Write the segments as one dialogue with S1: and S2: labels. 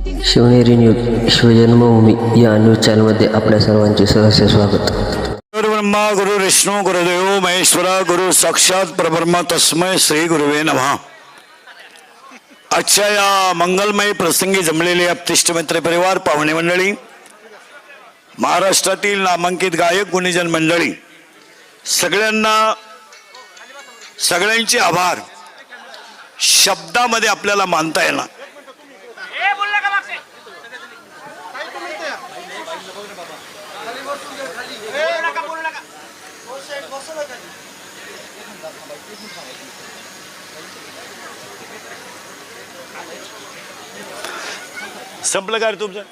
S1: Shivneri news शिवजन्मभूमी या news चॅनलमध्ये आपल्या सर्वांचे सहर्ष स्वागत.
S2: गुरु ब्रह्मा गुरु विष्णू गुरुदेव महेश्वरा गुरु साक्षात परब्रह्म तस्मै श्री गुरुवे नमः. आजच्या या मंगलमय प्रसंगी जमलेले अप्तिष्ट मित्र परिवार पाहुणे मंडळी, महाराष्ट्रातील नामांकित गायक गुणीजन मंडळी, सगळ्यांचे आभार शब्दामध्ये आपल्याला मानता येणार. संपलं का रे तुमचं?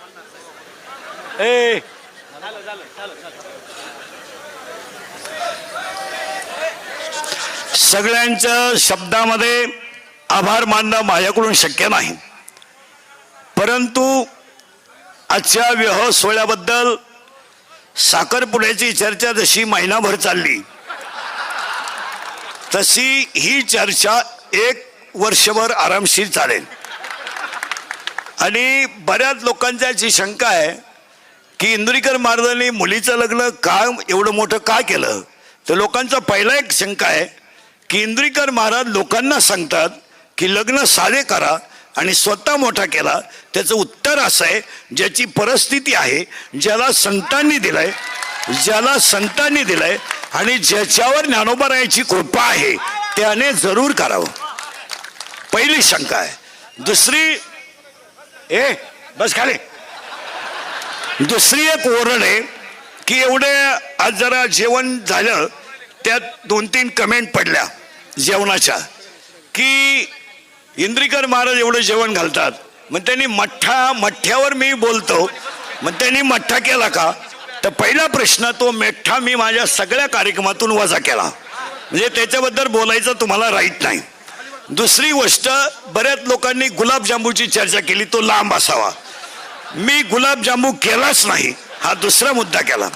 S2: सगळ्यांच्या शब्दामध्ये आभार मानणं माझ्याकडून शक्य नाही, परंतु आजच्या विवाह सोहळ्याबद्दल साखरपुड्याची चर्चा जशी महिनाभर चालली तशी ही चर्चा 1 वर्षभर आरामशीर चालेल. आणि बऱ्याच लोकांची अशी शंका आहे की इंदुरीकर महाराजांनी मुलीचं लग्न का एवढं मोठं का केलं. तर लोकांचा पहिला एक शंका आहे की इंदुरीकर महाराज लोकांना सांगतात की लग्न साधे करा आणि स्वतः मोठा केला. त्याचं उत्तर असं आहे, ज्याची परिस्थिती आहे, ज्याला संतांनी दिलंय आणि ज्याच्यावर ज्ञानोबरायाची कृपा आहे त्याने जरूर करावं. पहिली शंका आहे. दुसरी बस खाली. दुसरी एक ओरड आहे की एवढे आज जरा जेवण झालं, त्यात 2-3 कमेंट पडल्या जेवणाच्या की इंद्रिकर महाराज एवढं जेवण घालतात, मग त्यांनी मठ्ठ्यावर मी बोलतो, मग त्यांनी मठ्ठा केला का? तर पहिला प्रश्न, तो मेठ्ठा मी माझ्या सगळ्या कार्यक्रमातून वजा केला, म्हणजे त्याच्याबद्दल बोलायचं तुम्हाला राईट नाही. दुसरी गोष्ट, बऱ्याच लोकांनी गुलाबजांबूची चर्चा केली, तो लांब असावा. मी गुलाबजांबू केलाच नाही, हा दुसरा मुद्दा केला.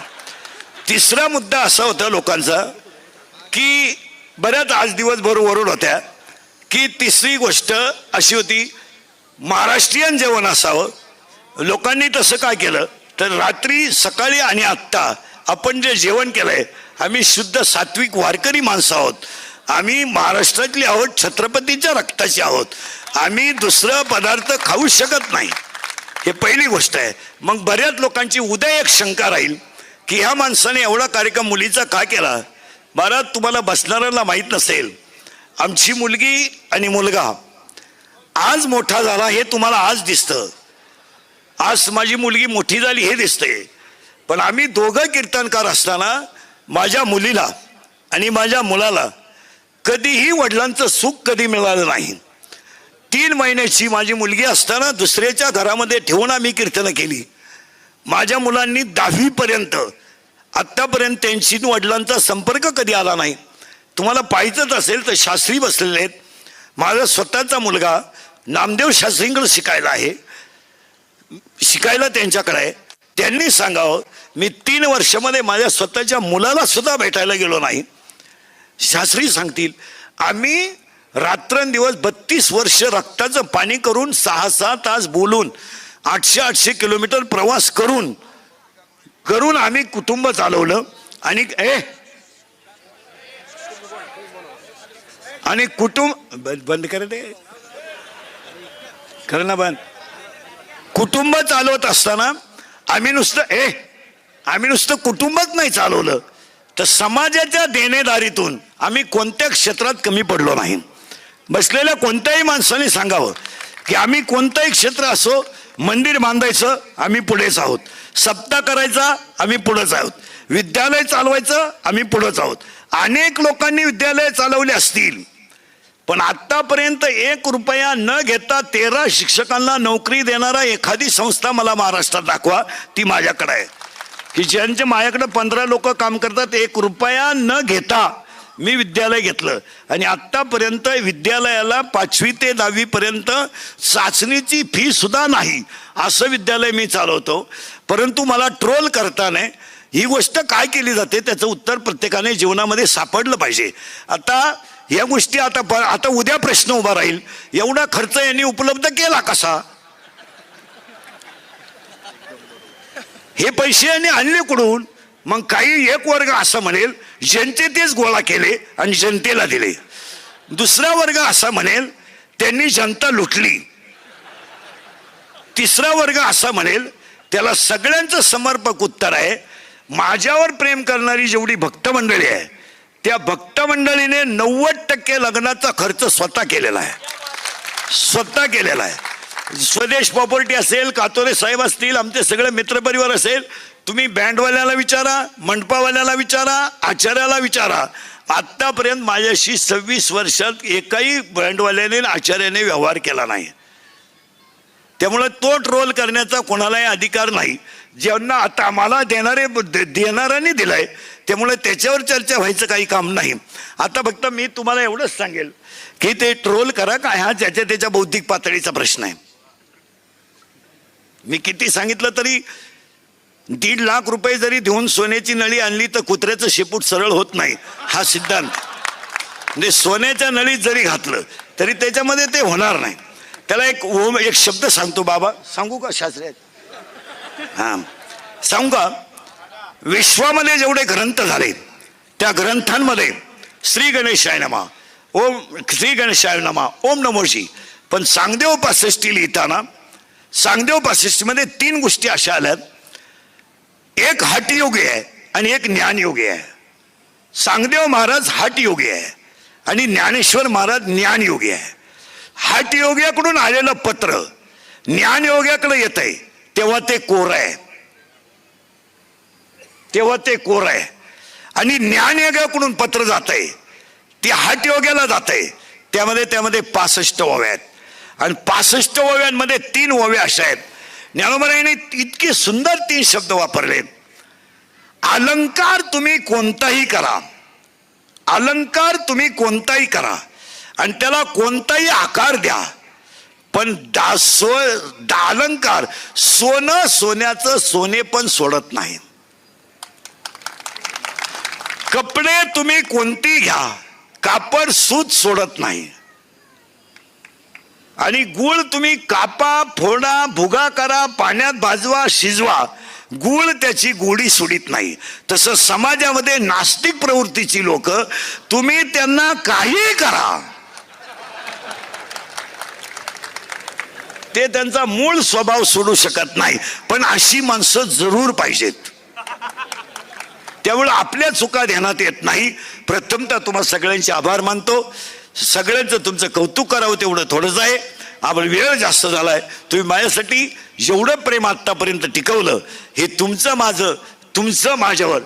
S2: तिसरा मुद्दा असा होता लोकांचा की बऱ्याच आज दिवसभर ओरड होत्या की तिसरी गोष्ट अशी होती, महाराष्ट्रीयन जेवण असावं. लोकांनी तसं काय केलं तर रात्री, सकाळी आणि आत्ता आपण जे जेवण केलंय, आम्ही शुद्ध सात्विक वारकरी माणसं आहोत. आम्ही महाराष्ट्रातली आहोत, छत्रपतीच्या रक्ताची आहोत. आम्ही दुसरं पदार्थ खाऊ शकत नाही. हे पहिली गोष्ट आहे. मग बऱ्याच लोकांची उद्या एक शंका राहील की ह्या माणसाने एवढा कार्यक्रम मुलीचा का केला. महाराज, तुम्हाला बसणाऱ्याला माहीत नसेल, आमची मुलगी आणि मुलगा आज मोठा झाला हे तुम्हाला आज दिसतं. आज माझी मुलगी मोठी झाली हे दिसतंय, पण आम्ही दोघं कीर्तनकार असताना माझ्या मुलीला आणि माझ्या मुलाला कधीही वडिलांचं सुख कधी मिळालं नाही. 3 महिन्याची माझी मुलगी असताना दुसऱ्याच्या घरामध्ये ठेवून आम्ही कीर्तनं केली. माझ्या मुलांनी 10वी पर्यंत आत्तापर्यंत त्यांची वडिलांचा संपर्क कधी आला नाही. तुम्हाला पाहायचंच असेल तर शास्त्री बसलेले आहेत. माझा स्वतःचा मुलगा नामदेव शास्त्रींकडे शिकायला त्यांच्याकडे आहे. त्यांनी सांगावं, मी 3 वर्षामध्ये माझ्या स्वतःच्या मुलाला सुद्धा भेटायला गेलो नाही. शास्त्री सांगतील, आम्ही रात्रंदिवस 32 वर्ष रक्ताचं पाणी करून 6-6 तास बोलून 800 किलोमीटर प्रवास करून आम्ही कुटुंब चालवलं. आणि कुटुंब बंद खरं ना बंद. कुटुंब चालवत असताना आम्ही नुसतं कुटुंबच नाही चालवलं, तर समाजाच्या देणेदारीतून आम्ही कोणत्या क्षेत्रात कमी पडलो नाही. बसलेल्या कोणत्याही माणसाने सांगावं की आम्ही कोणतंही क्षेत्र असो, मंदिर बांधायचं आम्ही पुढेच आहोत, सप्ताह करायचा आम्ही पुढेच आहोत, विद्यालय चालवायचं आम्ही पुढेच आहोत. अनेक लोकांनी विद्यालय चालवले असतील, पण आतापर्यंत 1 रुपया न घेता 13 शिक्षकांना नोकरी देणारा एखादी संस्था मला महाराष्ट्रात दाखवा, ती माझ्याकडे आहे. की ज्यांचे माझ्याकडे 15 लोक काम करतात, 1 रुपया न घेता मी विद्यालय घेतलं. आणि आत्तापर्यंत विद्यालयाला 5वी ते 10वी पर्यंत चाचणीची फी सुद्धा नाही असं विद्यालय मी चालवतो. परंतु मला ट्रोल करताना ही गोष्ट काय केली जाते त्याचं उत्तर प्रत्येकाने जीवनामध्ये सापडलं पाहिजे. आता या गोष्टी आता उद्या प्रश्न उभा राहील, एवढा खर्च यांनी उपलब्ध केला कसा. हे पैसे यांनी आणले कुठून? मग काही एक वर्ग असं म्हणेल जनतेतेच गोळा केले आणि जनतेला दिले. दुसरा वर्ग असा म्हणेल त्यांनी जनता लुटली. तिसरा वर्ग असा म्हणेल त्याला सगळ्यांचं समर्पक उत्तर आहे, माझ्यावर प्रेम करणारी जेवढी भक्त मंडळी आहे त्या भक्त मंडळीने 90% लग्नाचा खर्च स्वतः केलेला आहे. स्वतः केलेला आहे. स्वदेश प्रॉपर्टी असेल, कातोरे साहेब असतील, आमचे सगळे मित्रपरिवार असेल, तुम्ही बँडवाल्याला विचारा, मंडपावाल्याला विचारा, आचार्याला विचारा, आत्तापर्यंत माझ्याशी 26 वर्षात एकाही बँडवाल्याने आचार्याने व्यवहार केला नाही. त्यामुळे तो ट्रोल करण्याचा कोणालाही अधिकार नाही. ज्यांना आता आम्हाला देणाऱ्यांनी दिलाय त्यामुळे त्याच्यावर चर्चा व्हायचं काही काम नाही. आता फक्त मी तुम्हाला एवढंच सांगेल की ते ट्रोल करा काय, हा ज्याच्या त्याच्या बौद्धिक पातळीचा प्रश्न आहे. मी किती सांगितलं तरी 1.5 लाख रुपये जरी देऊन सोन्याची नळी आणली तर कुत्र्याचं शेपूट सरळ होत नाही, हा सिद्धांत. म्हणजे सोन्याच्या नळीत जरी घातलं तरी त्याच्यामध्ये ते होणार नाही. त्याला एक शब्द सांगतो बाबा, सांगू का शास्त्री? हा सांगू का? विश्वामध्ये जेवढे ग्रंथ झाले त्या ग्रंथांमध्ये श्री गणेशाय नमः, ओम श्री गणेशाय नमः, ओम नमोजी. पण सांगदेव 65 लिहिताना सांगदेव 65 मध्ये 3 गोष्टी अशा आल्यात, एक हठयोगी आहे आणि एक ज्ञानयोगी आहे. सांगदेव महाराज हठयोगी आहे आणि ज्ञानेश्वर महाराज ज्ञानयोगी आहे. हठयोग्याकडून आलेलं पत्र ज्ञानयोग्याकडे येत आहे तेव्हा ते कोरं आहे, तेव्हा ते कोरं आहे. आणि ज्ञानयोग्याकडून पत्र जात आहे ते हठयोग्याला जात आहे, त्यामध्ये 65 ओव्या आहेत. आणि 65 ओव्यांमध्ये 3 ओव्या अशा आहेत. ज्ञानोबरायांनी इतके सुंदर 3 शब्द वापरले. अलंकार तुम्ही कोणताही करा, अलंकार तुम्ही कोणताही करा आणि त्याला कोणताही आकार द्या, पण अलंकार सोनं सोन्याचं सोने पण सोडत नाही. कपडे तुम्ही कोणती घ्या, कापड सूत सोडत नाही. आणि गुळ तुम्ही कापा, फोडा, भुगा करा, पाण्यात भाजवा, शिजवा, गुळ त्याची गोडी सोडित नाही. तसं समाजामध्ये नास्तिक प्रवृत्तीची लोक, तुम्ही त्यांना काही करा, ते त्यांचा मूळ स्वभाव सोडू शकत नाही. पण अशी माणसं जरूर पाहिजेत. त्यामुळे आपल्या चुका ध्यानात येत नाही. प्रथमतः तुम्हा सगळ्यांचे आभार मानतो. सगळ्यांचं तुमचं कौतुक करावं तेवढं थोडंच आहे. आपण वेळ जास्त झालाय. तुम्ही माझ्यासाठी जेवढं प्रेम आत्तापर्यंत टिकवलं हे तुमचं माझं, तुमचं माझ्यावर,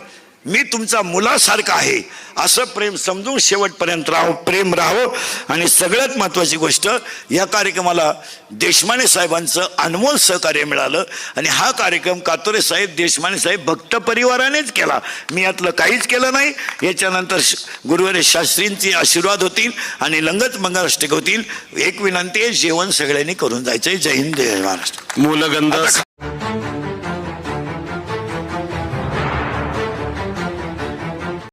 S2: मी तुमचा मुलासारखा आहे असं प्रेम समजून शेवटपर्यंत प्रेम राहावं. आणि सगळ्यात महत्त्वाची गोष्ट, या कार्यक्रमाला देशमाने साहेबांचं अनमोल सहकार्य मिळालं. आणि हा कार्यक्रम कातोरे साहेब, देशमाने साहेब भक्त परिवारानेच केला. मी यातलं काहीच केलं नाही. याच्यानंतर गुरुवारी शास्त्रींचे आशीर्वाद होतील आणि लंगत मंगलाष्टक होतील. एक विनंती आहे, जेवण सगळ्यांनी करून जायचंय. जय हिंद, जय महाराष्ट्र.
S3: मूलगंध